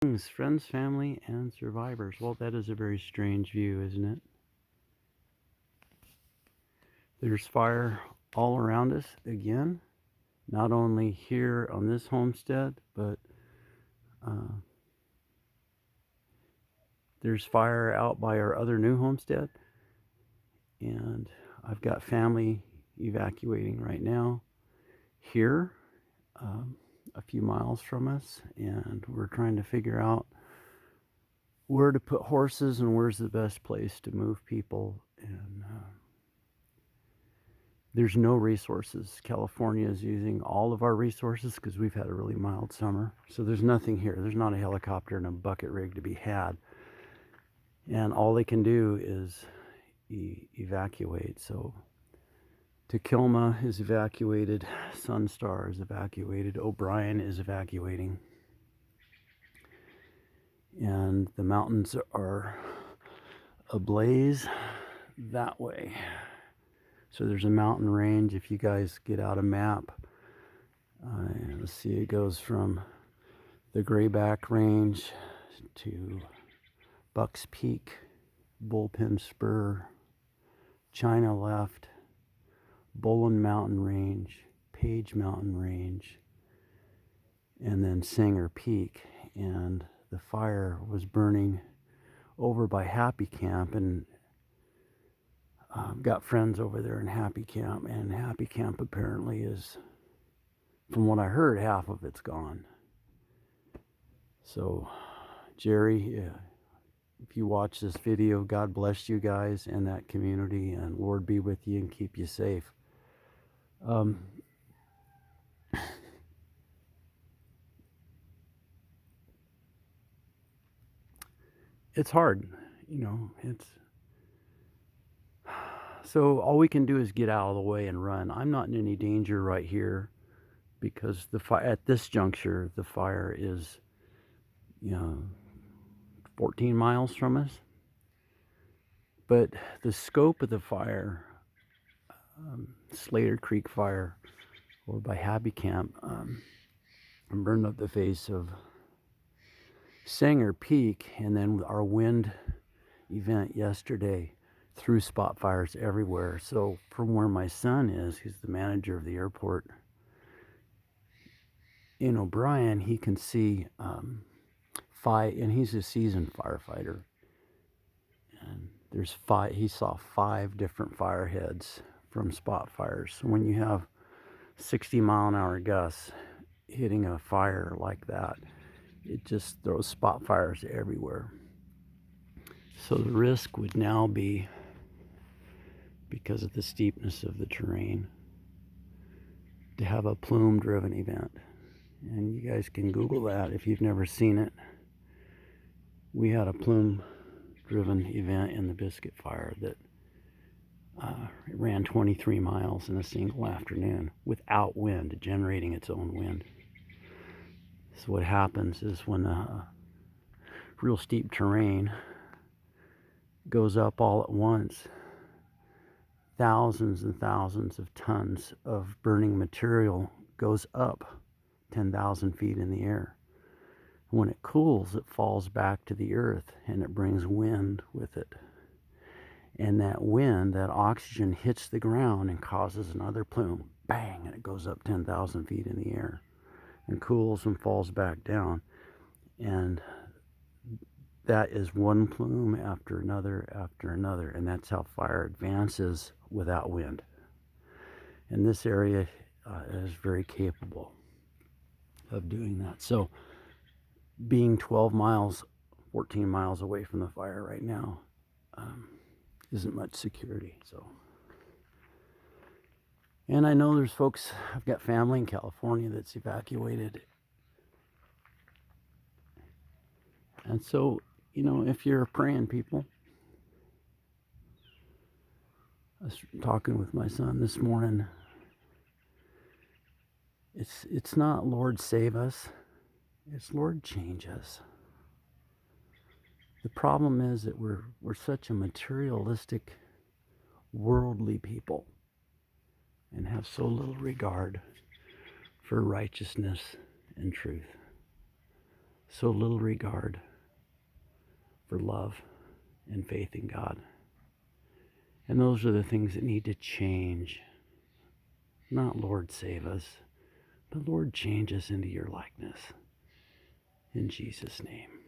Friends, family, and survivors. Well, that is a very strange view, isn't it? There's fire all around us again, not only here on this homestead, but uh, there's fire out by our other new homestead. And I've got family evacuating right now here, um, a few miles from us, and we're trying to figure out where to put horses and where's the best place to move people. And there's no resources. California is using all of our resources because we've had a really mild summer. So there's nothing here. There's not a helicopter and a bucket rig to be had. And all they can do is evacuate. So Takilma is evacuated. Sunstar is evacuated. O'Brien is evacuating. And the mountains are ablaze that way. So there's a mountain range. If you guys get out a map, let's see, it goes from the Grayback Range to Bucks Peak, Bullpen Spur, China Left, Bolin Mountain Range, Page Mountain Range, and then Sanger Peak. And the fire was burning over by Happy Camp, and got friends over there in Happy Camp, and Happy Camp apparently is, from what I heard, half of it's gone. So, Jerry, if you watch this video, God bless you guys and that community, and Lord be with you and keep you safe. It's hard, it's so all we can do is get out of the way and run. I'm not in any danger right here because at this juncture the fire is 14 miles from us. But the scope of the fire, Slater Creek fire, or by Happy Camp, burned up the face of Sanger Peak, and then our wind event yesterday threw spot fires everywhere. So from where my son is, who's the manager of the airport in O'Brien, he can see and he's a seasoned firefighter. And he saw 5 different fire heads from spot fires. So when you have 60-mile-an-hour gusts hitting a fire like that, it just throws spot fires everywhere. So the risk would now be, because of the steepness of the terrain, to have a plume-driven event. And you guys can Google that if you've never seen it. We had a plume-driven event in the Biscuit Fire that ran 23 miles in a single afternoon without wind, generating its own wind. So what happens is when real steep terrain goes up all at once, thousands and thousands of tons of burning material goes up 10,000 feet in the air. When it cools, it falls back to the earth and it brings wind with it. And that wind, that oxygen, hits the ground and causes another plume. Bang! And it goes up 10,000 feet in the air and cools and falls back down. And that is one plume after another after another. And that's how fire advances without wind. And this area is very capable of doing that. So being 12 miles, 14 miles away from the fire right now isn't much security. So, and I know there's folks, I've got family in California that's evacuated. And so, if you're praying people, I was talking with my son this morning. It's not Lord save us, it's Lord change us. The problem is that we're such a materialistic, worldly people and have so little regard for righteousness and truth. so little regard for love and faith in God. And those are the things that need to change. Not Lord save us, but Lord change us into your likeness. In Jesus' name.